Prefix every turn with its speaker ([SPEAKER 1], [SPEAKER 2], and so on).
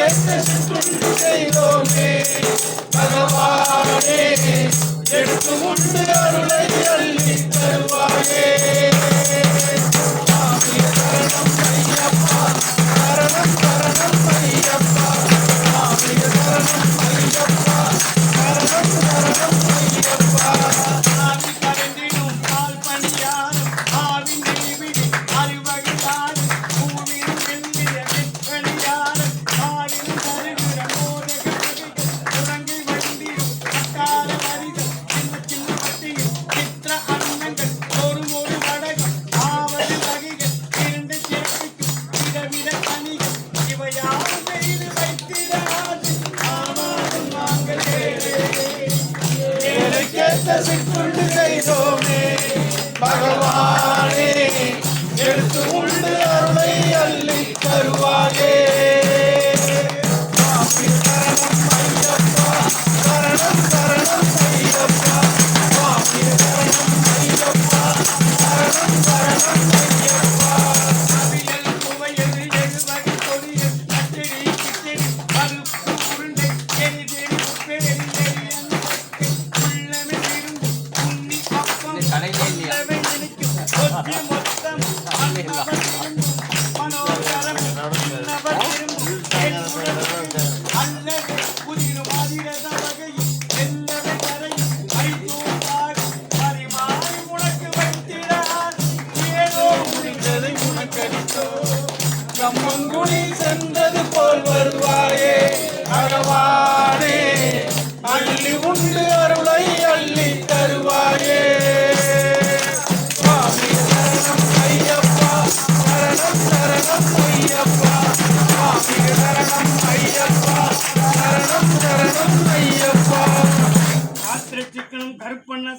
[SPEAKER 1] துண்டு செய்தோமே பகவானே எடுத்து உண்டு அருளை அள்ளி தருவாயே சுவாமி சரணம் ஐயப்பா சரணம் சரணம் ஐயப்பா சுவாமி சரணம் ஐயப்பா சரணம் சரணம் ஐயப்பா
[SPEAKER 2] ஆவி கலந்திடும் பால் பணியாரும் ஆவின் தேவிடி அறிவகிதாரும் பூவின் வெள்ளிய வெப்பணியாரும் ஆவின் தருகிற மோதகர்கள் உறங்கை வண்டியும் அட்டார வரிகள் சின்ன சின்ன பட்டிகள் சித்திர அன்னங்கள் ஒரு வடகம் ஆவது வகைகள் இரண்டு சேர்ப்பிக்கும் விதவித கனிகள் இவையாவும் செய்து வைத்திடாது ஆனாலும் நாங்கள்
[SPEAKER 1] சிற்றுண்டு செய்தோமே பகவானே எடுத்து உண்டு அருளை அள்ளி தருவாயே சுவாமி சரணம் ஐயப்பா சரணம் சரணம் ஐயப்பா சுவாமி சரணம் ஐயப்பா சரணம் சரணம் ஐயப்பா
[SPEAKER 2] அவியல் சுவையல் எழுவகை பொரியல் பச்சடி கிச்சடி பருப்பு உருண்டை எரிதேறி உப்பேரி எரியன் உள்ளமே விருந்து உண்ணி அப்பம் உள்ளவே இனிக்கும் ஒத்தி மொத்தம் அன்னவர் விரும்பும் மனோகரம் இன்னவர் விரும்பும் என்னுடன் அல்லது புதிரும் அதிரத வகையில் எல்லாமே கரையும் ஐநூறாக பரிமாறி உனக்கு வைத்திடார் ஏதோ
[SPEAKER 1] முடிந்ததை உனக்கடித்தோ கம்மங்குடி சென்றது போல் வருவாயே பகவானே அள்ளி உண்டு அருளை அள்ளி தருவாயே சுவாமி சரணம் ஐயப்பா சரணம் சரணம் ஐயப்பா சுவாமி சரணம் ஐயப்பா சரணம் சரணம் ஐயப்பா
[SPEAKER 2] ஆத்திர சிக்கனம் கருப்பண்ண